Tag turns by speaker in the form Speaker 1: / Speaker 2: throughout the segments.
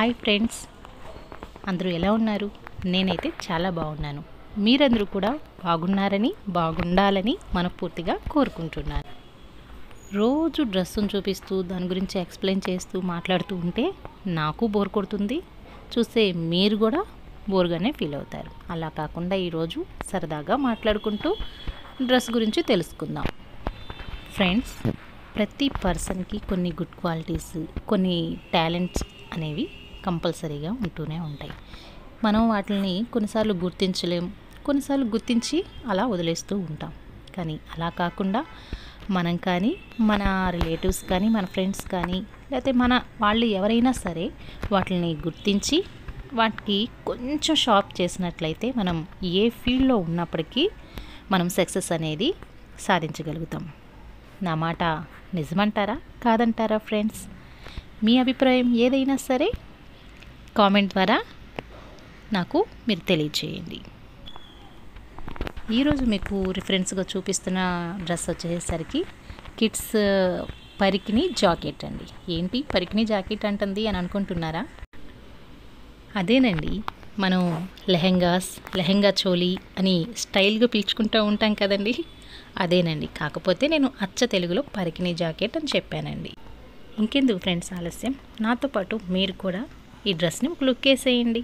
Speaker 1: Hi friends, అందరూ ఎలా ఉన్నారు? నేనైతే చాలా బాగున్నాను. మీరందరూ కూడా బాగున్నారని, బాగుండాలని మనస్ఫూర్తిగా కోరుకుంటున్నాను. రోజు డ్రెస్సును చూపిస్తూ దాని గురించి ఎక్స్ప్లెయిన్ చేస్తూ మాట్లాడుతూ ఉంటే నాకు బోర్ కొడుతుంది, చూస్తే మీరు కూడా బోర్గానే ఫీల్ అవుతారు. అలా కాకుండా ఈరోజు సరదాగా మాట్లాడుకుంటూ డ్రెస్ గురించి తెలుసుకుందాం. ఫ్రెండ్స్, ప్రతి పర్సన్కి కొన్ని గుడ్ క్వాలిటీస్, కొన్ని టాలెంట్స్ అనేవి కంపల్సరీగా ఉంటూనే ఉంటాయి. మనం వాటిని కొన్నిసార్లు గుర్తించలేం, కొన్నిసార్లు గుర్తించి అలా వదిలేస్తూ ఉంటాం. కానీ అలా కాకుండా మనం కానీ, మన రిలేటివ్స్ కానీ, మన ఫ్రెండ్స్ కానీ, లేకపోతే మన వాళ్ళు ఎవరైనా సరే వాటిని గుర్తించి వాటికి కొంచెం షార్ప్ చేసినట్లయితే మనం ఏ ఫీల్డ్లో ఉన్నప్పటికీ మనం సక్సెస్ అనేది సాధించగలుగుతాం. నా మాట నిజమంటారా కాదంటారా ఫ్రెండ్స్? మీ అభిప్రాయం ఏదైనా సరే కామెంట్ ద్వారా నాకు మీరు తెలియచేయండి. ఈరోజు మీకు రిఫరెన్స్గా చూపిస్తున్న డ్రెస్ వచ్చేసరికి కిడ్స్ పరికిణి జాకెట్ అండి. ఏంటి పరికిణి జాకెట్ అంటుంది అని అనుకుంటున్నారా? అదేనండి, మనం లెహంగా చోలీ అని స్టైల్గా పిలుచుకుంటూ ఉంటాం కదండి, అదేనండి. కాకపోతే నేను అచ్చ తెలుగులో పరికిణి జాకెట్ అని చెప్పానండి. ఇంకెందుకు ఫ్రెండ్స్ ఆలస్యం, నాతో పాటు మీరు కూడా ఈ డ్రెస్ని ఒక లుక్ వేసేయండి.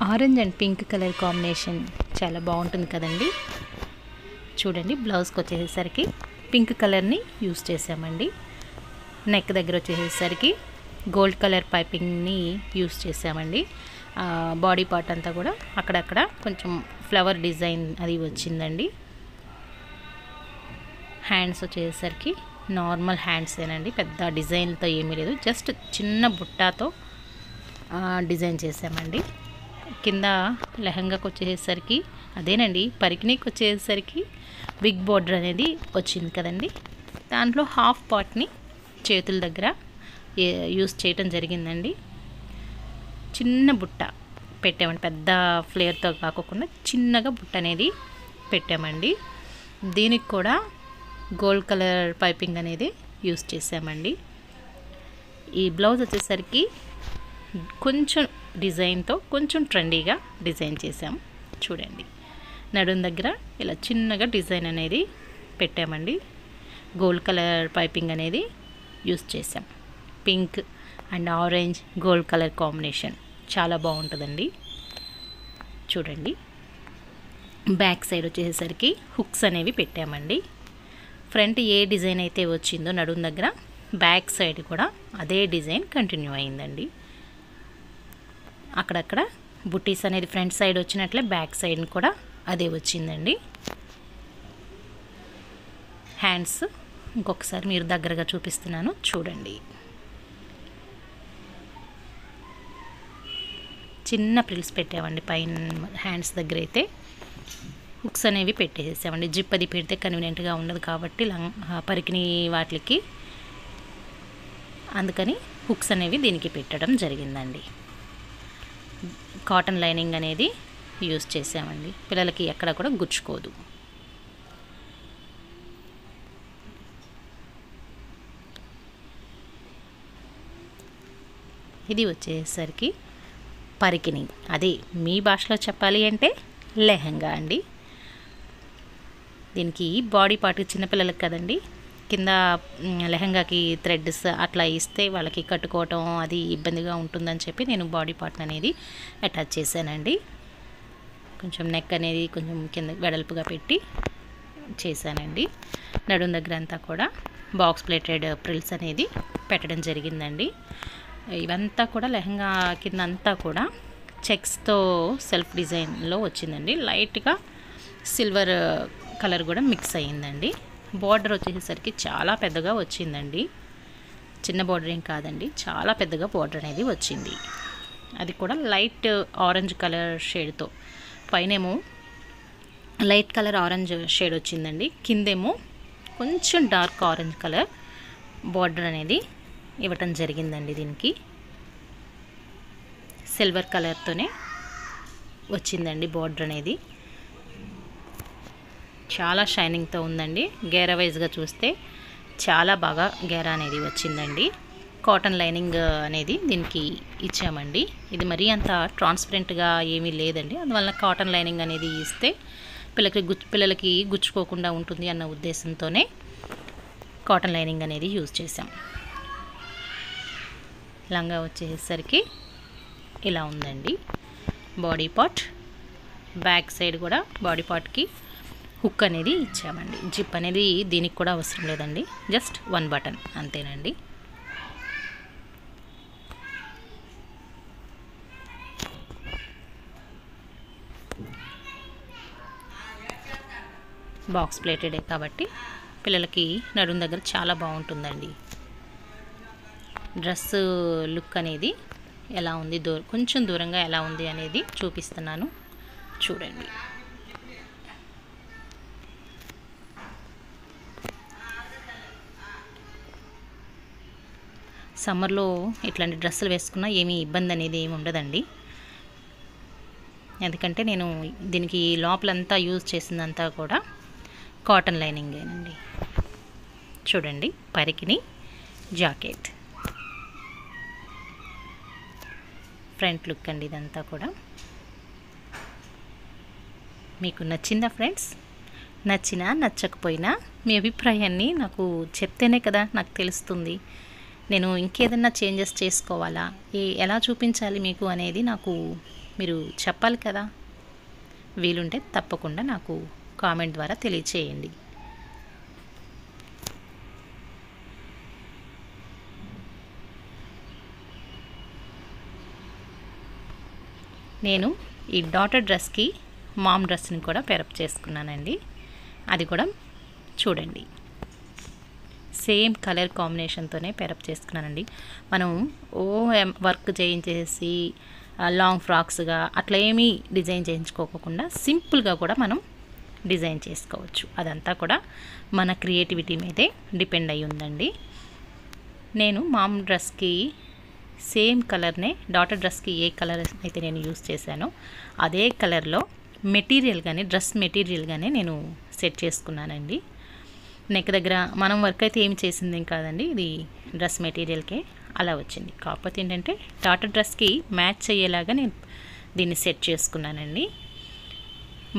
Speaker 1: Orange and pink colour combination చాలా బాగుంటుంది కదండి. చూడండి, బ్లౌజ్కి వచ్చేసరికి పింక్ కలర్ని యూస్ చేసామండి. నెక్ దగ్గర వచ్చేసరికి గోల్డ్ కలర్ పైపింగ్ని యూస్ చేసామండి. బాడీ పార్ట్ అంతా కూడా అక్కడక్కడ కొంచెం ఫ్లవర్ డిజైన్ అది వచ్చిందండి. హ్యాండ్స్ వచ్చేసరికి నార్మల్ హ్యాండ్సేనండి, పెద్ద డిజైన్తో ఏమీ లేదు, జస్ట్ చిన్న బుట్టాతో డిజైన్ చేసామండి. కింద లెహంగాకి వచ్చేసరికి అదేనండి, పరికిణీకి వచ్చేసరికి బిగ్ బోర్డర్ అనేది వచ్చింది కదండి. దాంట్లో హాఫ్ పార్ట్ని చేతుల దగ్గర యూస్ చేయటం జరిగిందండి. చిన్న బుట్ట పెట్టామండి, పెద్ద ఫ్లేర్తో కాకుండా చిన్నగా బుట్ట అనేది పెట్టామండి. దీనికి కూడా గోల్డ్ కలర్ పైపింగ్ అనేది యూస్ చేసామండి. ఈ బ్లౌజ్ వచ్చేసరికి కొంచెం డిజైన్తో కొంచెం ట్రెండీగా డిజైన్ చేసాం. చూడండి, నడుం దగ్గర ఇలా చిన్నగా డిజైన్ అనేది పెట్టామండి. గోల్డ్ కలర్ పైపింగ్ అనేది యూస్ చేసాం. Pink and orange gold colour combination చాలా బాగుంటుందండి. చూడండి, బ్యాక్ సైడ్ వచ్చేసరికి హుక్స్ అనేవి పెట్టామండి. ఫ్రంట్ ఏ డిజైన్ అయితే వచ్చిందో నడుం దగ్గర, బ్యాక్ సైడ్ కూడా అదే డిజైన్ కంటిన్యూ అయిందండి. అక్కడక్కడ బుట్టీస్ అనేది ఫ్రంట్ సైడ్ వచ్చినట్లే బ్యాక్ సైడ్ కూడా అదే వచ్చిందండి. హ్యాండ్స్ ఇంకొకసారి మీరు దగ్గరగా చూపిస్తున్నాను, చూడండి. చిన్న ప్రిల్స్ పెట్టామండి పైన హ్యాండ్స్ దగ్గర అయితే. హుక్స్ అనేవి పెట్టేసామండి. జిప్ అది పెడితే కన్వీనియంట్గా ఉండదు కాబట్టి పరికిణి వాటికి, అందుకని హుక్స్ అనేవి దీనికి పెట్టడం జరిగిందండి. కాటన్ లైనింగ్ అనేది యూస్ చేసామండి, పిల్లలకి ఎక్కడ కూడా గుచ్చుకోదు. ఇది వచ్చేసరికి పరికిణి, అదే మీ భాషలో చెప్పాలి అంటే లెహంగా అండి. దీనికి బాడీ పార్ట్ చిన్నపిల్లలకి కదండి, కింద లెహంగాకి థ్రెడ్స్ అట్లా ఇస్తే వాళ్ళకి కట్టుకోవటం అది ఇబ్బందిగా ఉంటుందని చెప్పి నేను బాడీ పార్ట్ అనేది అటాచ్ చేశానండి. కొంచెం నెక్ అనేది కొంచెం కింద వెడల్పుగా పెట్టి చేశానండి. నడుం దగ్గర అంతా కూడా బాక్స్ ప్లేటెడ్ ప్రిల్స్ అనేది పెట్టడం జరిగిందండి. ఇవంతా కూడా లెహంగా కింద అంతా కూడా చెక్స్తో సెల్ఫ్ డిజైన్లో వచ్చిందండి. లైట్గా సిల్వర్ కలర్ కూడా మిక్స్ అయ్యిందండి. బార్డర్ వచ్చేసరికి చాలా పెద్దగా వచ్చిందండి, చిన్న బార్డర్ ఏం కాదండి, చాలా పెద్దగా బార్డర్ అనేది వచ్చింది. అది కూడా లైట్ ఆరెంజ్ కలర్ షేడ్తో, పైనేమో లైట్ కలర్ ఆరెంజ్ షేడ్ వచ్చిందండి, కిందేమో కొంచెం డార్క్ ఆరెంజ్ కలర్ బార్డర్ అనేది ఇవ్వటం జరిగిందండి. దీనికి సిల్వర్ కలర్తోనే వచ్చిందండి బార్డర్ అనేది. చాలా షైనింగ్తో ఉందండి. గేరా వైజ్గా చూస్తే చాలా బాగా గేరా అనేది వచ్చిందండి. కాటన్ లైనింగ్ అనేది దీనికి ఇచ్చామండి. ఇది మరీ అంత ట్రాన్స్పరెంట్గా ఏమీ లేదండి, అందువల్ల కాటన్ లైనింగ్ అనేది ఇస్తే పిల్లలకి గుచ్చుకోకుండా ఉంటుంది అన్న ఉద్దేశంతోనే కాటన్ లైనింగ్ అనేది యూజ్ చేసాం. లంగా వచ్చేసరికి ఇలా ఉందండి. బాడీ పార్ట్ బ్యాక్ సైడ్ కూడా బాడీ పార్ట్కి హుక్ అనేది ఇచ్చామండి. జిప్ అనేది దీనికి కూడా అవసరం లేదండి, జస్ట్ 1 బటన్ అంతేనండి. బాక్స్ ప్లేటెడే కాబట్టి పిల్లలకి నడుం దగ్గర చాలా బాగుంటుందండి. డ్రెస్ లుక్ అనేది ఎలా ఉంది, కొంచెం దూరంగా ఎలా ఉంది అనేది చూపిస్తున్నాను, చూడండి. సమ్మర్లో ఇట్లాంటి డ్రెస్సులు వేసుకున్నా ఏమీ ఇబ్బంది అనేది ఏమి ఉండదండి. ఎందుకంటే నేను దీనికి లోపలంతా యూజ్ చేసిందంతా కూడా కాటన్ లైనింగేనండి. చూడండి, పరికిణి జాకెట్ ఫ్రంట్ లుక్ అండి. ఇదంతా కూడా మీకు నచ్చిందా ఫ్రెండ్స్? నచ్చినా నచ్చకపోయినా మీ అభిప్రాయాన్ని నాకు చెప్తేనే కదా నాకు తెలుస్తుంది. నేను ఇంకేదన్నా చేంజెస్ చేసుకోవాలా, ఎలా చూపించాలి మీకు అనేది నాకు మీరు చెప్పాలి కదా. వీలుంటే తప్పకుండా నాకు కామెంట్ ద్వారా తెలియచేయండి. నేను ఈ డాటర్ డ్రెస్కి మామ్ డ్రెస్ని కూడా పేరప్ చేసుకున్నానండి. అది కూడా చూడండి, సేమ్ కలర్ కాంబినేషన్తోనే పేరప్ చేసుకున్నానండి. మనం వర్క్ చేయించేసి లాంగ్ ఫ్రాక్స్గా అట్లా ఏమీ డిజైన్ చేయించుకోకుండా సింపుల్గా కూడా మనం డిజైన్ చేసుకోవచ్చు. అదంతా కూడా మన క్రియేటివిటీ మీదే డిపెండ్ అయి ఉందండి. నేను మామ్ డ్రెస్కి సేమ్ కలర్నే డాటర్ డ్రెస్కి ఏ కలర్ అయితే నేను యూస్ చేశానో అదే కలర్లో మెటీరియల్గానే డ్రెస్ మెటీరియల్గానే నేను సెట్ చేసుకున్నానండి. నెక్ దగ్గర మనం వర్క్ అయితే ఏమి చేసింది కాదండి, ఇది డ్రెస్ మెటీరియల్కే అలా వచ్చింది. కాకపోతే ఏంటంటే డాటర్ డ్రెస్కి మ్యాచ్ అయ్యేలాగా నేను దీన్ని సెట్ చేసుకున్నానండి.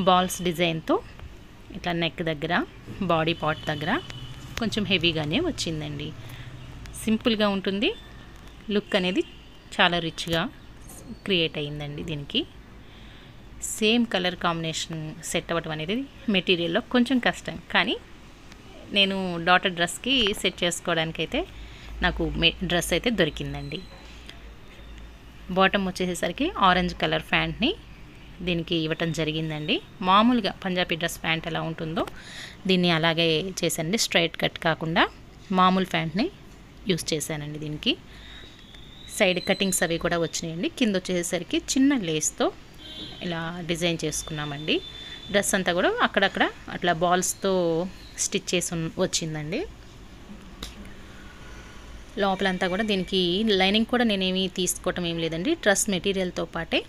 Speaker 1: బాల్స్ డిజైన్తో ఇట్లా నెక్ దగ్గర బాడీ పార్ట్ దగ్గర కొంచెం హెవీగానే వచ్చిందండి. సింపుల్గా ఉంటుంది, లుక్ అనేది చాలా రిచ్గా క్రియేట్ అయ్యిందండి. దీనికి సేమ్ కలర్ కాంబినేషన్ సెట్ అవ్వటం అనేది మెటీరియల్లో కొంచెం కష్టం, కానీ నేను డాటర్ డ్రెస్కి సెట్ చేసుకోవడానికైతే నాకు డ్రెస్ అయితే దొరికిందండి. బాటమ్ వచ్చేసరికి ఆరెంజ్ కలర్ ప్యాంట్ని దీనికి ఇవ్వటం జరిగిందండి. మామూలుగా పంజాబీ డ్రెస్ ప్యాంట్ ఎలా ఉంటుందో దీన్ని అలాగే చేశానండి. స్ట్రైట్ కట్ కాకుండా మామూలు ప్యాంట్ని యూస్ చేశానండి. దీనికి సైడ్ కటింగ్స్ అవి కూడా వచ్చినాయండి. కింద వచ్చేసరికి చిన్న లేస్తో ఇలా డిజైన్ చేసుకున్నామండి. డ్రెస్ అంతా కూడా అక్కడక్కడ అట్లా బాల్స్తో స్టిచ్ చేసి వచ్చిందండి. లోపలంతా కూడా దీనికి లైనింగ్ కూడా నేనేమి తీసుకోవటం ఏం లేదండి. డ్రెస్ మెటీరియల్తో పాటే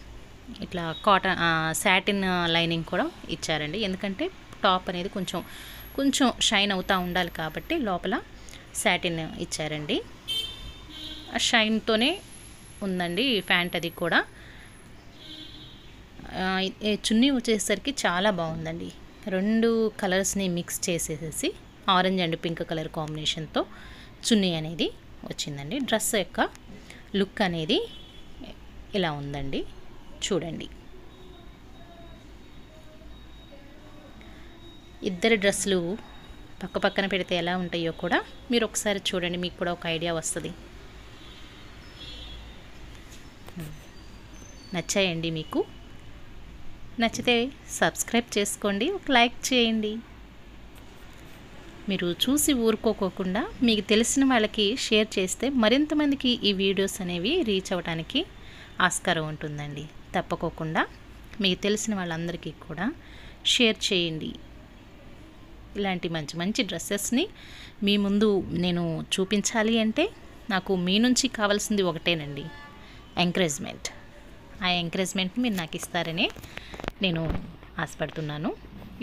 Speaker 1: ఇట్లా కాటన్ సాటిన్ లైనింగ్ కూడా ఇచ్చారండి. ఎందుకంటే టాప్ అనేది కొంచెం షైన్ అవుతూ ఉండాలి కాబట్టి లోపల సాటిన్ ఇచ్చారండి. ఆ షైన్తోనే ఉందండి ప్యాంట్ అది కూడా. చున్నీ వచ్చేసరికి చాలా బాగుందండి. 2 కలర్స్ని మిక్స్ చేసేసి ఆరెంజ్ అండ్ పింక్ కలర్ కాంబినేషన్తో చున్నీ అనేది వచ్చిందండి. డ్రెస్ యొక్క లుక్ అనేది ఇలా ఉందండి, చూడండి. ఇద్దరు డ్రెస్సులు పక్క పక్కన పెడితే ఎలా ఉంటాయో కూడా మీరు ఒకసారి చూడండి, మీకు కూడా ఒక ఐడియా వస్తుంది. నచ్చాయండి మీకు? నచ్చితే సబ్స్క్రైబ్ చేసుకోండి, ఒక లైక్ చేయండి. మీరు చూసి ఊరుకోకుండా మీకు తెలిసిన వాళ్ళకి షేర్ చేస్తే మరింతమందికి ఈ వీడియోస్ అనేవి రీచ్ అవ్వడానికి ఆస్కారం ఉంటుందండి. తప్పకోకుండా మీకు తెలిసిన వాళ్ళందరికీ కూడా షేర్ చేయండి. ఇలాంటి మంచి మంచి డ్రెస్సెస్ని మీ ముందు నేను చూపించాలి అంటే నాకు మీ నుంచి కావాల్సింది ఒకటేనండి, ఎంకరేజ్మెంట్. ఆ ఎంకరేజ్మెంట్ని మీరు నాకు ఇస్తారని నేను ఆశపడుతున్నాను.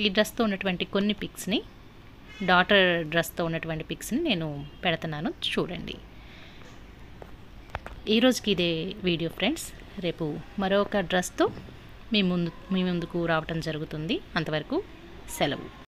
Speaker 1: ఈ డ్రెస్తో ఉన్నటువంటి కొన్ని పిక్స్ని, డాటర్ డ్రెస్తో ఉన్నటువంటి పిక్స్ని నేను పెడుతున్నాను, చూడండి. ఈరోజుకి ఇదే వీడియో ఫ్రెండ్స్. రేపు మరొక డ్రెస్తో మీ ముందుకు రావటం జరుగుతుంది. అంతవరకు సెలవు.